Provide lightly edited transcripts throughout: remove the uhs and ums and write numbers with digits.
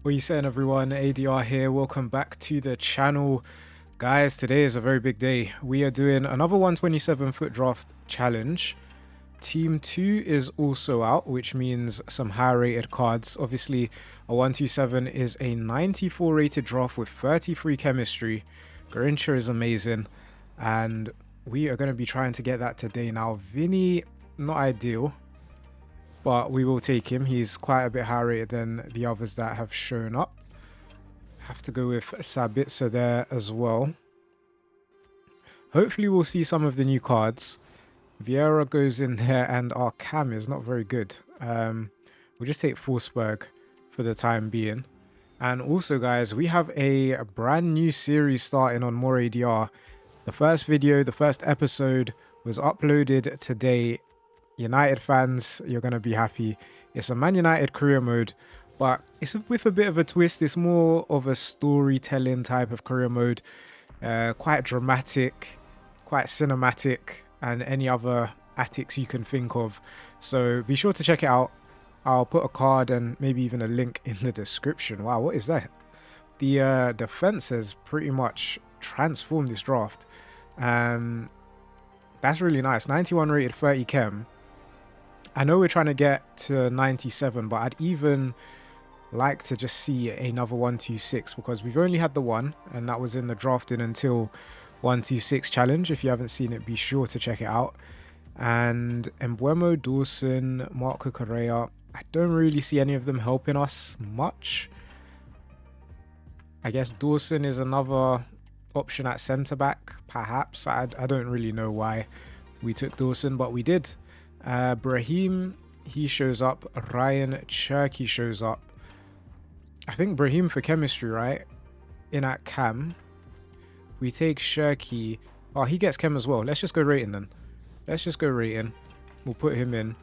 What are you saying, everyone? ADR here. Welcome back to the channel. Guys, today is a very big day. We are doing another 127 FUT Draft challenge. Team 2 is also out, which means some high rated cards. Obviously, a 127 is a 94 rated draft with 33 chemistry. Garincha is amazing, and we are going to be trying to get that today. Now, Vinny, not ideal, but we will take him. He's quite a bit higher rated than the others that have shown up. Have to go with Sabitzer there as well. Hopefully we'll see some of the new cards. Vieira goes in there, and our cam is not very good. We'll just take Forsberg for the time being. And also, guys, we have a brand new series starting on More ADR. The first video, the first episode was uploaded today. United fans, you're going to be happy. It's a Man United career mode, but it's with a bit of a twist. It's more of a storytelling type of career mode. Quite dramatic, quite cinematic, and any other attics you can think of. So be sure to check it out. I'll put a card and maybe even a link in the description. Wow, what is that? The defense has pretty much transformed this draft. That's really nice. 91 rated, 30 chem. I know we're trying to get to 97, but I'd even like to just see another 126 because we've only had the one, and that was in the drafting until 126 challenge. If you haven't seen it, be sure to check it out. And Embuemo, Dawson, Marco Correa, I don't really see any of them helping us much. I guess Dawson is another option at centre back, perhaps. I don't really know why we took Dawson, but we did. Brahim, he shows up. Ryan Cherky shows up. I think Brahim for chemistry, right? In at cam. We take Cherky. Oh, he gets chem as well. Let's just go rating then. Let's just go rating. We'll put him in.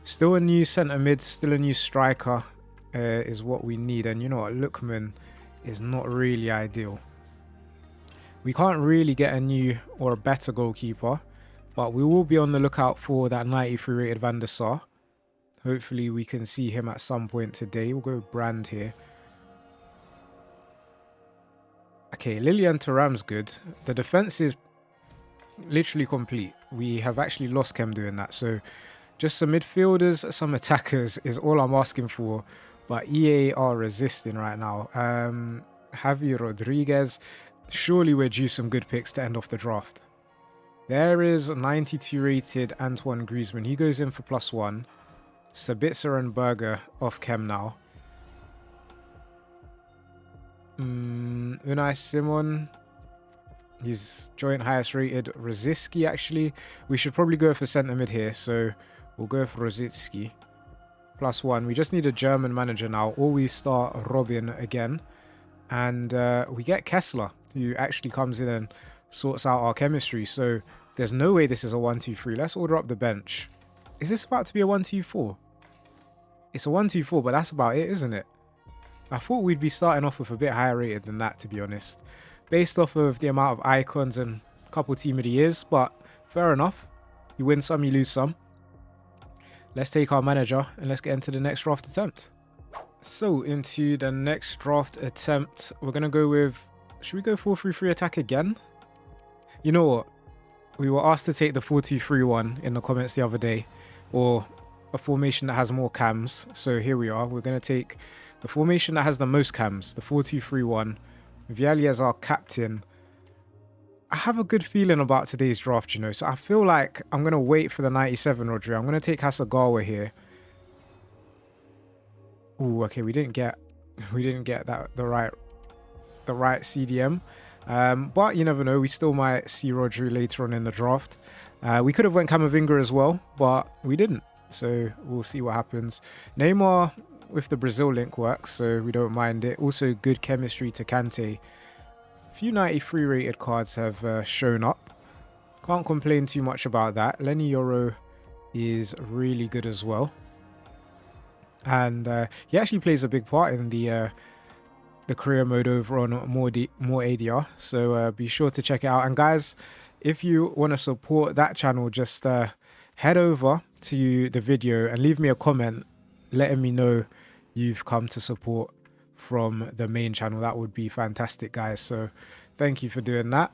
Still a new centre mid, still a new striker is what we need. And you know what? Lookman is not really ideal. We can't really get a new or a better goalkeeper, but we will be on the lookout for that 93 rated Van der Sar. Hopefully we can see him at some point today. We'll go Brand here. Okay, Lilian Thuram's good. The defense is literally complete. We have actually lost chem doing that. So just some midfielders, some attackers is all I'm asking for. But EA are resisting right now. Javi Rodriguez. Surely we're due some good picks to end off the draft. There is 92 rated Antoine Griezmann. He goes in for +1. Sabitzer and Berger off chem now. Unai Simon. He's joint highest rated. Rosicky, actually. We should probably go for centre mid here. So we'll go for Rosicky. +1. We just need a German manager now. Or we start Robin again. And we get Kessler, who actually comes in and sorts out our chemistry. So there's no way this is a 1-2-3. Let's order up the bench. Is this about to be a 1-2-4? It's a 1-2-4, but that's about it, isn't it? I thought we'd be starting off with a bit higher rated than that, to be honest, based off of the amount of icons and a couple team of the years. But fair enough. You win some, you lose some. Let's take our manager and let's get into the next draft attempt. So into the next draft attempt, we're going to go with, should we go 4-3-3 attack again? You know what? We were asked to take the 4-2-3-1 in the comments the other day, or a formation that has more cams. So here we are. We're going to take the formation that has the most cams, the 4-2-3-1. Vialli as our captain. I have a good feeling about today's draft, you know, so I feel like I'm going to wait for the 97 Rodri. I'm going to take Hasegawa here. Ooh, okay, we didn't get that the right CDM. But you never know, we still might see Rodri later on in the draft. We could have went Camavinga as well, but we didn't. So we'll see what happens. Neymar with the Brazil link works, so we don't mind it. Also good chemistry to Kante. A few 93 rated cards have shown up. Can't complain too much about that. Lenny Yoro is really good as well. And he actually plays a big part in the career mode over on more ADR. So be sure to check it out. And guys, if you want to support that channel, just head over to the video and leave me a comment letting me know you've come to support from the main channel. That would be fantastic, guys. So thank you for doing that.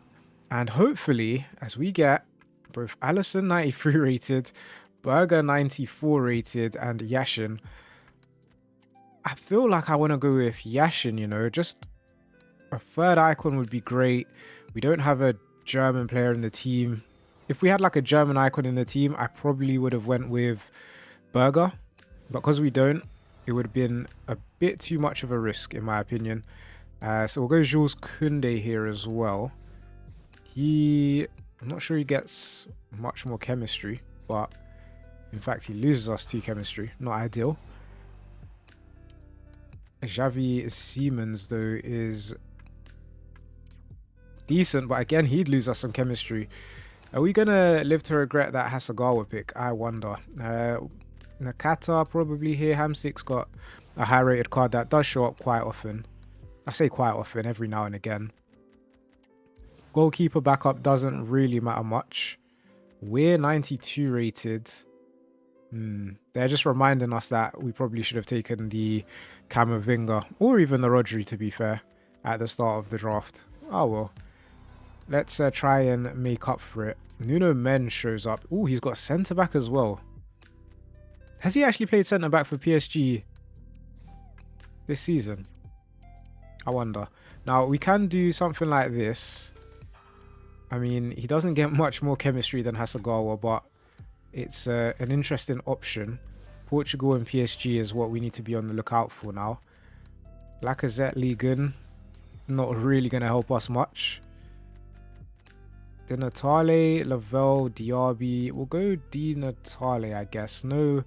And hopefully, as we get both Allison 93 rated, Berger 94 rated, and Yashin, I feel like I want to go with Yashin, you know, just a third icon would be great. We don't have a German player in the team. If we had like a German icon in the team, I probably would have went with Berger. But because we don't, it would have been a bit too much of a risk, in my opinion. So we'll go Jules Koundé here as well. I'm not sure he gets much more chemistry, but in fact, he loses us 2 chemistry. Not ideal. Xavi Siemens, though, is decent, but again, he'd lose us some chemistry. Are we going to live to regret that Hasegawa pick? I wonder. Nakata probably here. Hamsik's got a high-rated card that does show up quite often. I say quite often, every now and again. Goalkeeper backup doesn't really matter much. We're 92 rated. They're just reminding us that we probably should have taken the Camavinga or even the Rodri, to be fair, at the start of the draft. Oh well. Let's try and make up for it. Nuno Mendes shows up. Oh, he's got centre-back as well. Has he actually played centre-back for PSG this season? I wonder. Now, we can do something like this. I mean, he doesn't get much more chemistry than Hasegawa, but it's an interesting option. Portugal and PSG is what we need to be on the lookout for now. Lacazette, Ligon, not really going to help us much. Di Natale, Lavelle, Diaby. We'll go Di Natale, I guess. No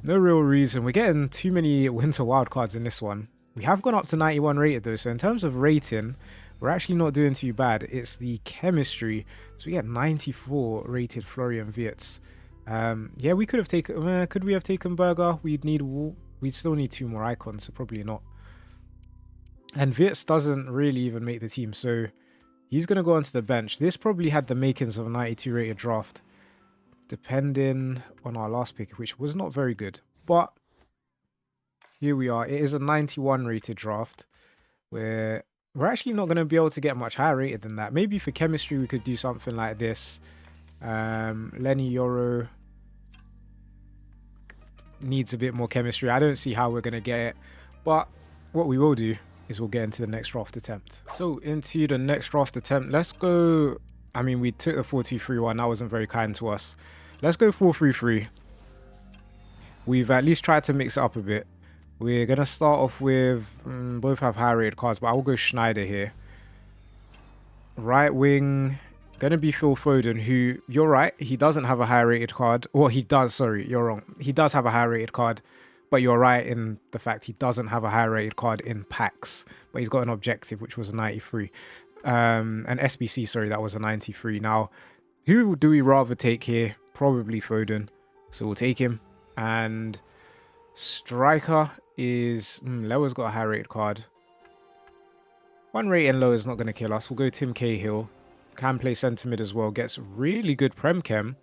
real reason. We're getting too many winter wildcards in this one. We have gone up to 91 rated though, so in terms of rating, we're actually not doing too bad. It's the chemistry. So we get 94 rated Florian Wirtz. Yeah, we could have taken... could we have taken Berger? We'd still need 2 more icons, so probably not. And Wirtz doesn't really even make the team, so he's going to go onto the bench. This probably had the makings of a 92 rated draft, depending on our last pick, which was not very good. But here we are. It is a 91 rated draft, where we're actually not going to be able to get much higher rated than that. Maybe for chemistry, we could do something like this. Lenny Yoro needs a bit more chemistry. I don't see how we're going to get it. But what we will do is we'll get into the next draft attempt. So into the next draft attempt, let's go. I mean, we took the 4-2-3-1. That wasn't very kind to us. Let's go 4-3-3. We've at least tried to mix it up a bit. We're going to start off with, both have high rated cards, but I'll go Schneider here. Right wing, going to be Phil Foden, who, you're right, he doesn't have a high rated card. Well, he does, sorry, you're wrong. He does have a high rated card, but you're right in the fact he doesn't have a high rated card in packs. But he's got an objective, which was a 93. An SBC, sorry, that was a 93. Now, who do we rather take here? Probably Foden. So we'll take him. And striker is... Lewa's got a high rated card. 1 rating low is not going to kill us. We'll go Tim Cahill. Can play centre mid as well. Gets really good Prem Chem.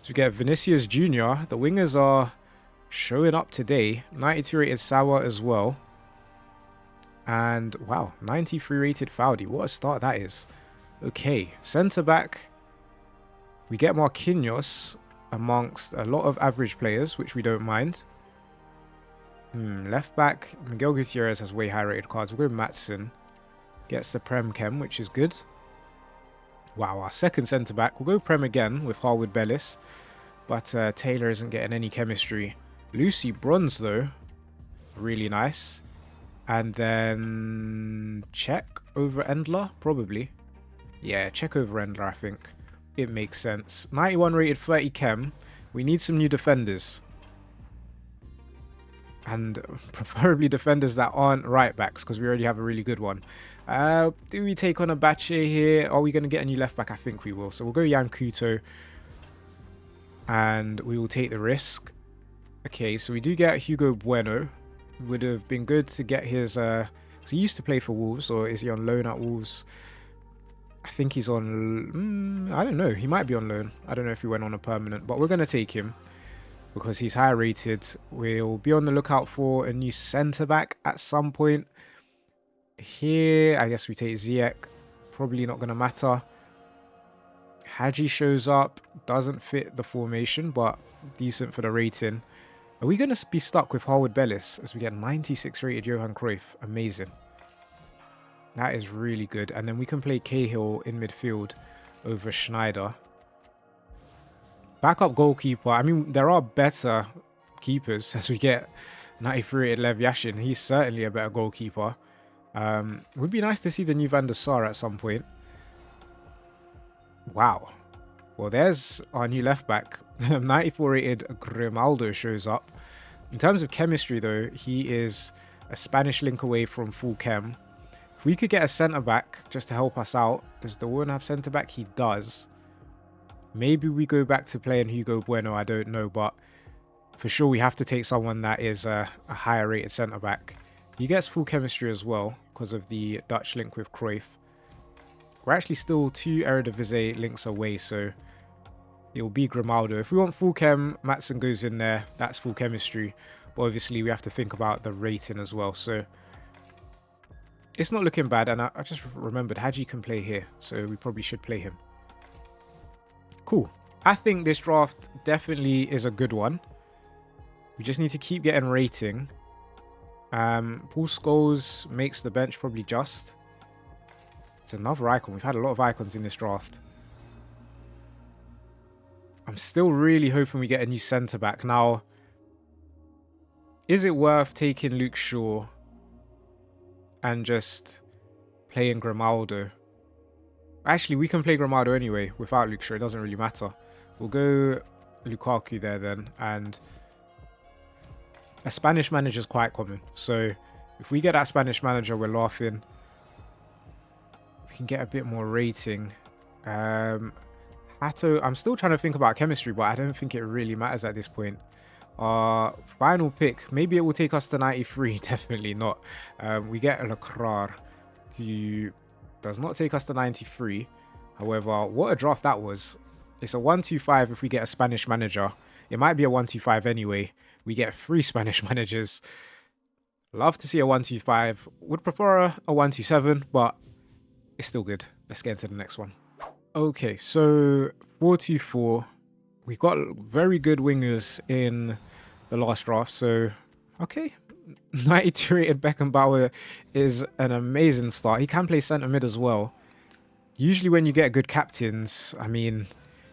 So we get Vinicius Jr. The wingers are showing up today. 92 rated Sawa as well. And wow, 93 rated Faudi. What a start that is. Okay, centre back. We get Marquinhos amongst a lot of average players, which we don't mind. Left back, Miguel Gutierrez has way high rated cards. We'll go Matson. Gets the Prem Chem, which is good. Wow, our second centre back. We'll go Prem again with Harwood Bellis. But Taylor isn't getting any chemistry. Lucy Bronze though. Really nice. And then Czech over Endler, probably. Yeah, Czech over Endler, I think. It makes sense. 91 rated 30 chem. We need some new defenders. And preferably defenders that aren't right backs, because we already have a really good one. Do we take on a Bache here? Are we going to get a new left back? I think we will. So we'll go Jan Kuto. And we will take the risk. Okay, so we do get Hugo Bueno. Would have been good to get his... because he used to play for Wolves, or is he on loan at Wolves? I think he's on... I don't know. He might be on loan. I don't know if he went on a permanent, but we're going to take him. because he's higher rated. We'll be on the lookout for a new centre back at some point. Here, I guess we take Ziyech. Probably not going to matter. Hadji shows up. Doesn't fit the formation, but decent for the rating. Are we going to be stuck with Harwood Bellis as we get 96 rated Johan Cruyff? Amazing. That is really good. And then we can play Cahill in midfield over Schneider. Backup goalkeeper. I mean, there are better keepers as we get 93 rated Lev Yashin. He's certainly a better goalkeeper. Would be nice to see the new Van der Sar at some point. Wow. Well, there's our new left back. 94 rated Grimaldo shows up. In terms of chemistry, though, he is a Spanish link away from full chem. If we could get a centre back just to help us out. Does the one have centre back? He does. Maybe we go back to playing Hugo Bueno. I don't know, but for sure we have to take someone that is a higher rated centre back. He gets full chemistry as well because of the Dutch link with Cruyff. We're actually still 2 Eredivisie links away, so it will be Grimaldo. If we want full chem, Matson goes in there. That's full chemistry. But obviously, we have to think about the rating as well. So it's not looking bad. And I just remembered Hadji can play here, so we probably should play him. Cool. I think this draft definitely is a good one. We just need to keep getting rating. Paul Scholes makes the bench probably just. It's another icon. We've had a lot of icons in this draft. I'm still really hoping we get a new centre-back. Now, is it worth taking Luke Shaw and just playing Grimaldo? Actually, we can play Grimaldo anyway without Luke Shaw. It doesn't really matter. We'll go Lukaku there then. And a Spanish manager is quite common. So if we get that Spanish manager, we're laughing. We can get a bit more rating. Hato, I'm still trying to think about chemistry, but I don't think it really matters at this point. Final pick. Maybe it will take us to 93. Definitely not. We get Leclerc, who does not take us to 93. However, what a draft that was. It's a 1-2-5 if we get a Spanish manager. It might be a 1-2-5 anyway. We get 3 Spanish managers. Love to see a 1-2-5. Would prefer a 1-2-7, but it's still good. Let's get into the next one. Okay, so 4-2-4. We got very good wingers in the last draft. So, okay. 92 rated Beckenbauer is an amazing start. He can play centre mid as well. Usually when you get good captains, I mean,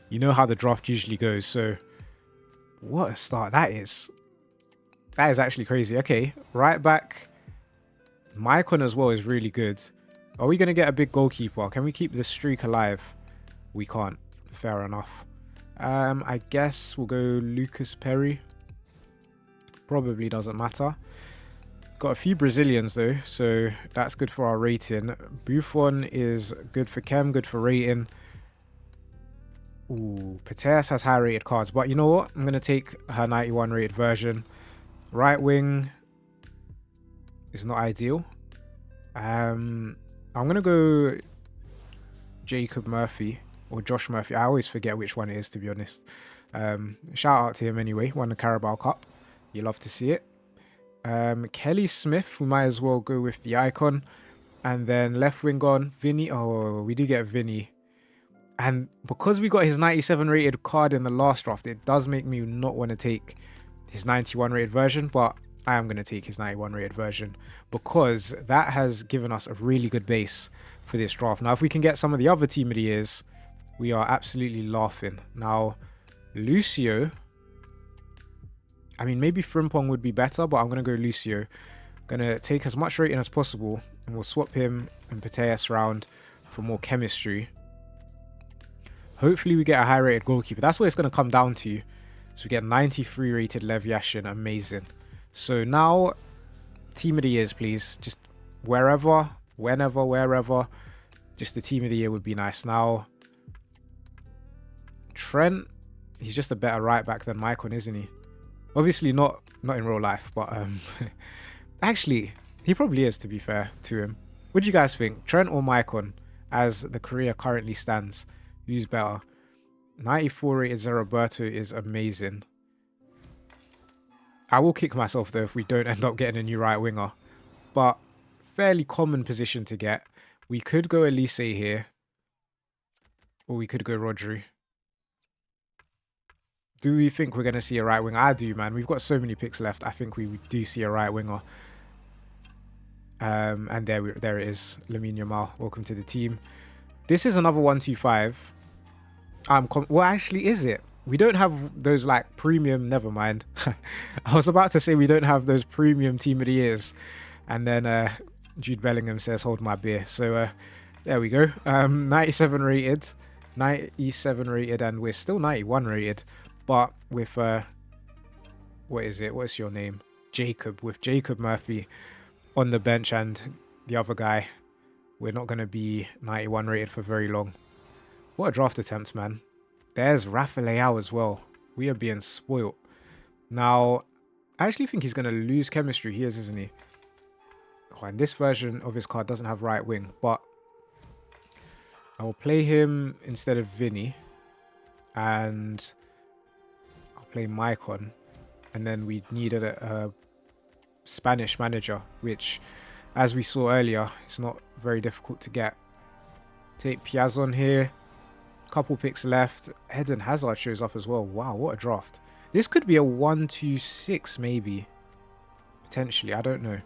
you know how the draft usually goes. So, what a start that is. That is actually crazy. Okay, right back. Maicon as well is really good. Are we going to get a big goalkeeper? Can we keep this streak alive? We can't. Fair enough. I guess we'll go Lucas Perry. Probably doesn't matter. Got a few Brazilians though, so that's good for our rating. Buffon is good for chem, good for rating. Ooh, Pateas has high rated cards, but you know what? I'm going to take her 91 rated version. Right wing is not ideal. I'm going to go Jacob Murphy or Josh Murphy. I always forget which one it is, to be honest. Shout out to him anyway. Won the Carabao Cup. You love to see it. Kelly Smith, we might as well go with the icon. And then left wing on Vinny. Oh, we do get Vinny. And because we got his 97 rated card in the last draft, it does make me not want to take his 91 rated version, but I am going to take his 91 rated version because that has given us a really good base for this draft. Now, if we can get some of the other team of the years, we are absolutely laughing. Now, Lucio, I mean, maybe Frimpong would be better, but I'm going to go Lucio. Going to take as much rating as possible, and we'll swap him and Pateas around for more chemistry. Hopefully, we get a high-rated goalkeeper. That's what it's going to come down to. So we get 93 rated Lev Yashin. Amazing. So now, team of the years, please. Just wherever, whenever, wherever. Just the team of the year would be nice. Now, Trent, he's just a better right back than Maicon, isn't he? Obviously not in real life, but actually, he probably is, to be fair to him. What do you guys think? Trent or Maicon, as the career currently stands? Who's better? 94 rated Roberto is amazing. I will kick myself though if we don't end up getting a new right winger. But fairly common position to get. We could go Elise here. Or we could go Rodri. Do we think we're going to see a right winger? I do, man. We've got so many picks left. I think we do see a right winger. And there it is. Lamine Yamal, welcome to the team. This is another 125. Well, actually, is it? We don't have those like premium. Never mind. I was about to say we don't have those premium team of the years, and then Jude Bellingham says, "Hold my beer." So there we go. 97 rated, 97 rated, and we're still 91 rated, but with what is it? What's your name? Jacob. With Jacob Murphy on the bench and the other guy, we're not going to be 91 rated for very long. What a draft attempt, man. There's Rafa Leao as well. We are being spoilt. Now, I actually think he's going to lose chemistry. He is, isn't he? Oh, and this version of his card doesn't have right wing, but I will play him instead of Vinny. And I'll play Maicon. And then we needed a Spanish manager, which, as we saw earlier, it's not very difficult to get. Take Piazon here. Couple picks left. Eden Hazard shows up as well. Wow, what a draft. This could be a 1-2-6 maybe. Potentially, I don't know.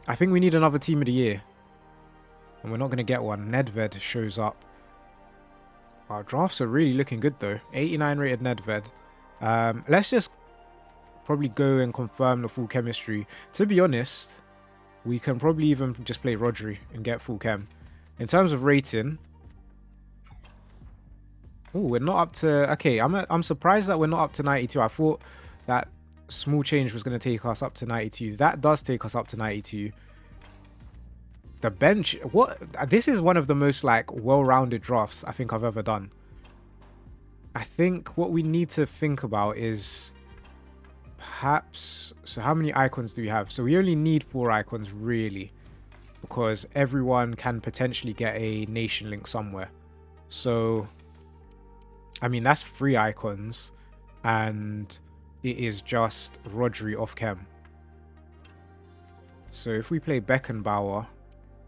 I think we need another team of the year. And we're not going to get one. Nedved shows up. Our drafts are really looking good though. 89 rated Nedved. Let's just probably go and confirm the full chemistry. To be honest, we can probably even just play Rodri and get full chem. In terms of rating... Oh, we're not up to... Okay, I'm surprised that we're not up to 92. I thought that small change was going to take us up to 92. That does take us up to 92. The bench... What? This is one of the most, like, well-rounded drafts I think I've ever done. I think what we need to think about is... Perhaps... So how many icons do we have? So we only need 4 icons, really. Because everyone can potentially get a nation link somewhere. So... I mean, that's 3 icons, and it is just Rodri off chem. So if we play Beckenbauer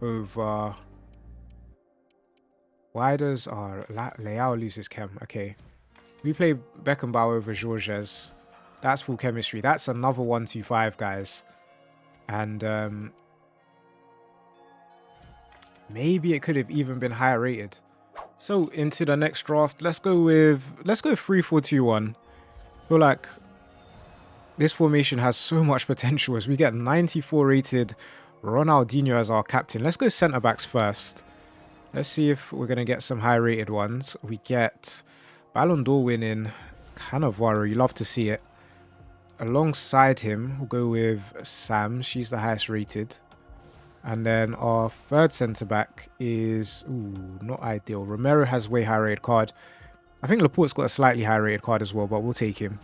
over... Why does Leao lose his chem? Okay. We play Beckenbauer over Georges. That's full chemistry. That's another 125, guys. And maybe it could have even been higher rated. So into the next draft, let's go 3-4-2-1. I feel like this formation has so much potential as we get 94 rated Ronaldinho as our captain. Let's go centre backs first. Let's see if we're going to get some high rated ones. We get Ballon d'Or winning Cannavaro. You love to see it. Alongside him, we'll go with Sam. She's the highest rated. And then our third centre-back is... Ooh, not ideal. Romero has way higher rated card. I think Laporte's got a slightly higher rated card as well, but we'll take him.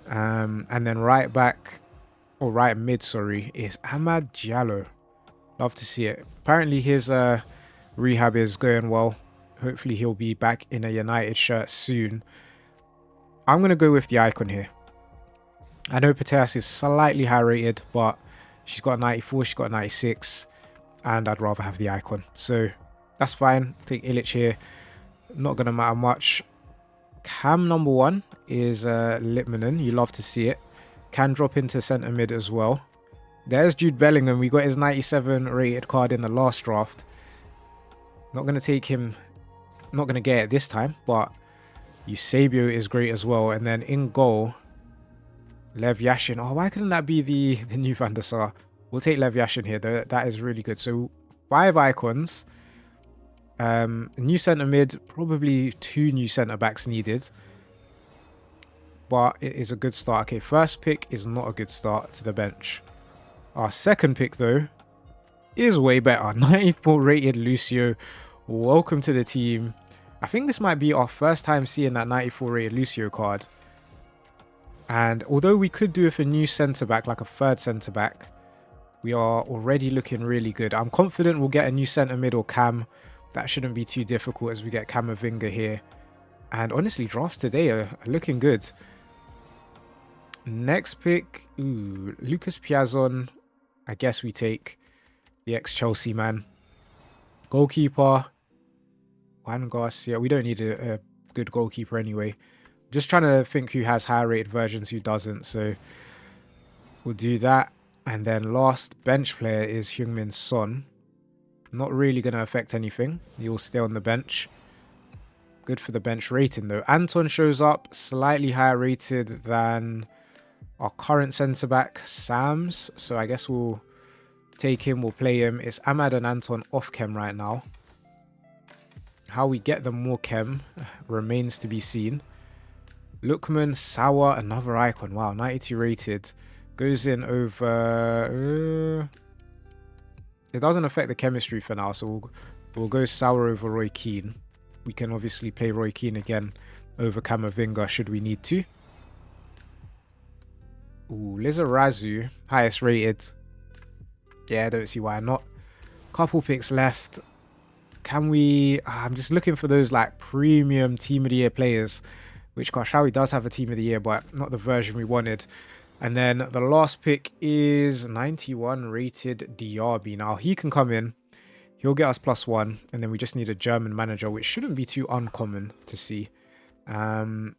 And then right back... Or right mid, sorry, is Amad Diallo. Love to see it. Apparently his rehab is going well. Hopefully he'll be back in a United shirt soon. I'm going to go with the icon here. I know Nepenthez is slightly high rated, but she's got a 94, she's got a 96. And I'd rather have the icon. So that's fine. Take Illich here. Not going to matter much. Cam number 1 is Litmanen. You love to see it. Can drop into centre mid as well. There's Jude Bellingham. We got his 97 rated card in the last draft. Not going to take him. Not going to get it this time. But Eusebio is great as well. And then in goal, Lev Yashin. Oh, why couldn't that be the new Van der Sar? We'll take Lev Yashin here, though. That is really good. So 5 icons. New centre mid. Probably 2 new centre backs needed. But it is a good start. Okay, first pick is not a good start to the bench. Our second pick, though, is way better. 94 rated Lucio. Welcome to the team. I think this might be our first time seeing that 94 rated Lucio card. And although we could do it for a new centre back, like a third centre back, we are already looking really good. I'm confident we'll get a new centre mid or cam. That shouldn't be too difficult as we get Camavinga here. And honestly, drafts today are looking good. Next pick, ooh, Lucas Piazon. I guess we take the ex-Chelsea man. Goalkeeper, Juan Garcia. We don't need a good goalkeeper anyway. Just trying to think who has higher rated versions, who doesn't. So we'll do that. And then last bench player is Heung-min Son. Not really going to affect anything. He'll stay on the bench. Good for the bench rating though. Anton shows up, slightly higher rated than our current centre-back, Sams. So I guess we'll take him, we'll play him. It's Ahmad and Anton off chem right now. How we get them more chem remains to be seen. Lookman, Sauer, another icon. Wow, 92 rated. Goes in over... it doesn't affect the chemistry for now, so we'll go Sauer over Roy Keane. We can obviously play Roy Keane again over Camavinga should we need to. Ooh, Lizarazu, highest rated. Yeah, I don't see why not. Couple picks left. Can we... I'm just looking for those like premium Team of the Year players, which Karshawi does have a Team of the Year, but not the version we wanted. And then the last pick is 91 rated Diaby. Now, he can come in. He'll get us +1. And then we just need a German manager, which shouldn't be too uncommon to see. In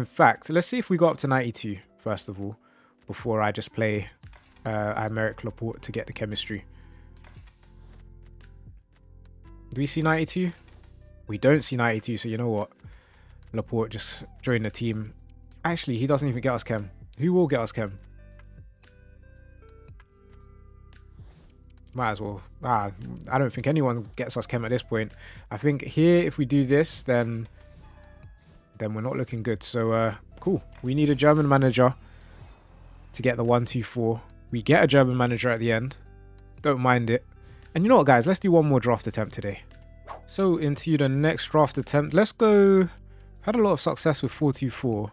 fact, let's see if we go up to 92, first of all, before I just play Aymeric Laporte to get the chemistry. Do we see 92? We don't see 92, so you know what? Laporte just joined the team. Actually, he doesn't even get us chem. Who will get us chem? Might as well. I don't think anyone gets us chem at this point. I think here, if we do this, then we're not looking good. So, cool. We need a German manager to get the 1-2-4. We get a German manager at the end. Don't mind it. And you know what, guys? Let's do one more draft attempt today. So, into the next draft attempt. Let's go... Had a lot of success with 4-2-4.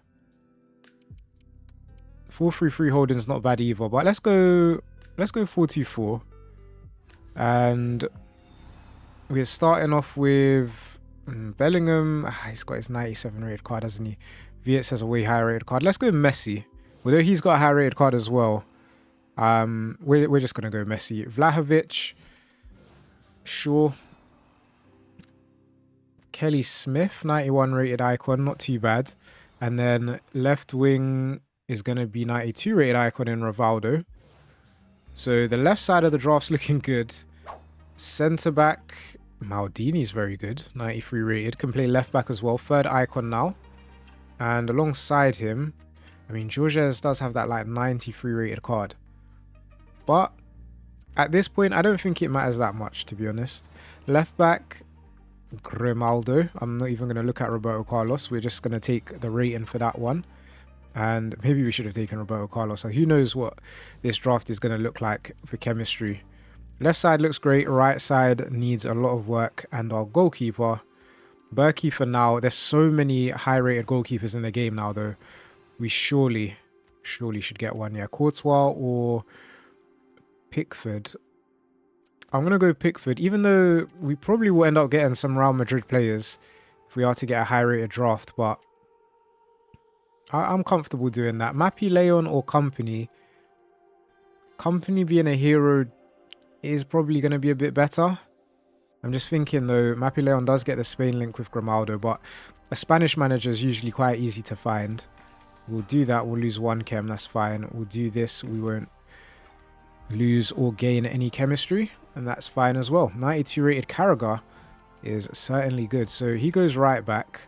4-3-3 holding's not bad either, but let's go 4-2-4. And we're starting off with Bellingham. He's got his 97 rated card, hasn't he? Vietz has a way higher rated card. Let's go Messi. Although he's got a high rated card as well. We're just gonna go Messi. Vlahovic. Sure. Kelly Smith, 91 rated icon, not too bad. And then left wing is going to be 92 rated icon in Rivaldo. So the left side of the draft's looking good. Centre back, Maldini's very good, 93 rated. Can play left back as well. Third icon now. And alongside him, I mean, Georges does have that like 93 rated card. But at this point, I don't think it matters that much, to be honest. Left back, Grimaldo. I'm not even going to look at Roberto Carlos. We're just going to take the rating for that one. And maybe we should have taken Roberto Carlos. So who knows what this draft is going to look like for chemistry. Left side looks great. Right side needs a lot of work. And our goalkeeper, Berkey for now. There's so many high-rated goalkeepers in the game now, though. We surely should get one. Yeah, Courtois or Pickford. I'm going to go Pickford, even though we probably will end up getting some Real Madrid players if we are to get a high-rated draft, but I'm comfortable doing that. Mappy, Leon or Company. Company being a hero is probably going to be a bit better. I'm just thinking, though, Mappy Leon does get the Spain link with Grimaldo, but a Spanish manager is usually quite easy to find. We'll do that. We'll lose 1 chem. That's fine. We'll do this. We won't lose or gain any chemistry. And that's fine as well. 92 rated Carragher is certainly good. So he goes right back.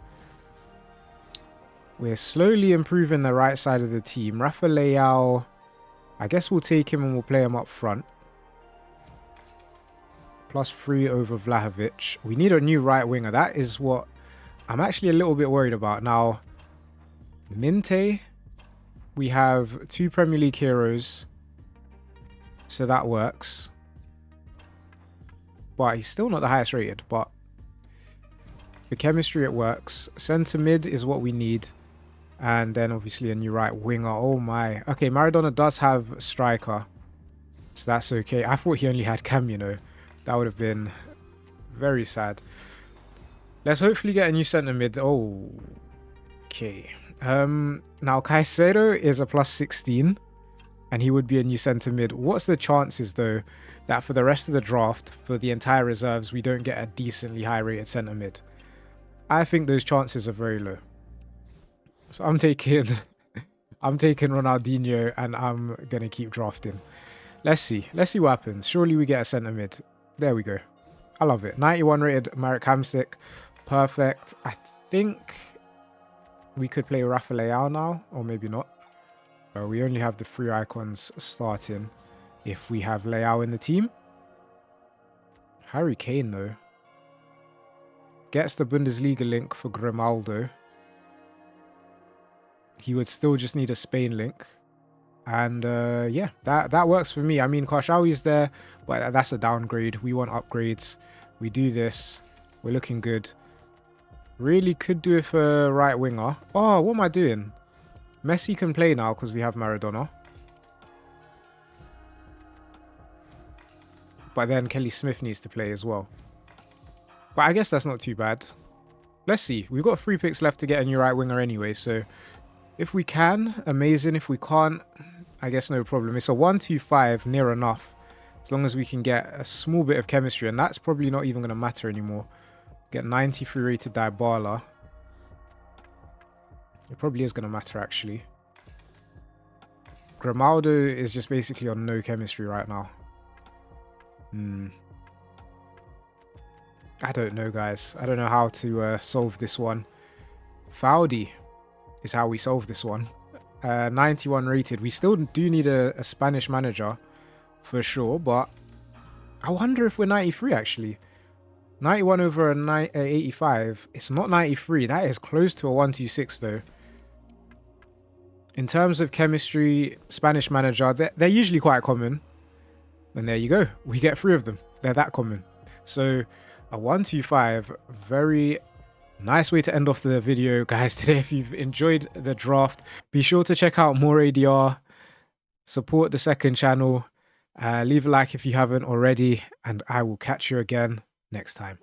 We're slowly improving the right side of the team. Rafa Leao, I guess we'll take him and we'll play him up front. +3 over Vlahovic. We need a new right winger. That is what I'm actually a little bit worried about. Now, Minte, we have 2 Premier League heroes. So that works. But he's still not the highest rated. But for chemistry, it works. Centre mid is what we need. And then obviously a new right winger. Oh my. Okay, Maradona does have striker. So that's okay. I thought he only had cam, you know. That would have been very sad. Let's hopefully get a new centre mid. Oh, okay. Now Caicedo is a plus 16 and he would be a new centre mid. What's the chances though that for the rest of the draft, for the entire reserves, we don't get a decently high rated centre mid? I think those chances are very low. So I'm taking I'm taking Ronaldinho and I'm gonna keep drafting. Let's see what happens. Surely we get a centre mid. There we go. I love it. 91 rated Marek Hamsik. Perfect. I think we could play Rafa Leao now, or maybe not. We only have the 3 icons starting if we have Leao in the team. Harry Kane, though. Gets the Bundesliga link for Grimaldo. He would still just need a Spain link. And yeah, that works for me. I mean, Karshawi's there, but that's a downgrade. We want upgrades. We do this. We're looking good. Really could do it for right winger. Oh, what am I doing? Messi can play now because we have Maradona. But then Kelly Smith needs to play as well. But I guess that's not too bad. Let's see. We've got 3 picks left to get a new right winger anyway. So if we can, amazing. If we can't, I guess no problem. It's a 1-2-5, near enough. As long as we can get a small bit of chemistry. And that's probably not even going to matter anymore. Get 93 rated Dybala. It probably is going to matter, actually. Grimaldo is just basically on no chemistry right now. I don't know, guys. I don't know how to solve this one. Faudi is how we solve this one. 91 rated. We still do need a Spanish manager for sure, but I wonder if we're 93, actually. 91 over a 85. It's not 93. That is close to a 126 though. In terms of chemistry, Spanish manager, they're usually quite common. And there you go. We get 3 of them. They're that common. So a 125, very nice way to end off the video, guys, today. If you've enjoyed the draft, be sure to check out more ADR. Support the second channel. Leave a like if you haven't already. And I will catch you again next time.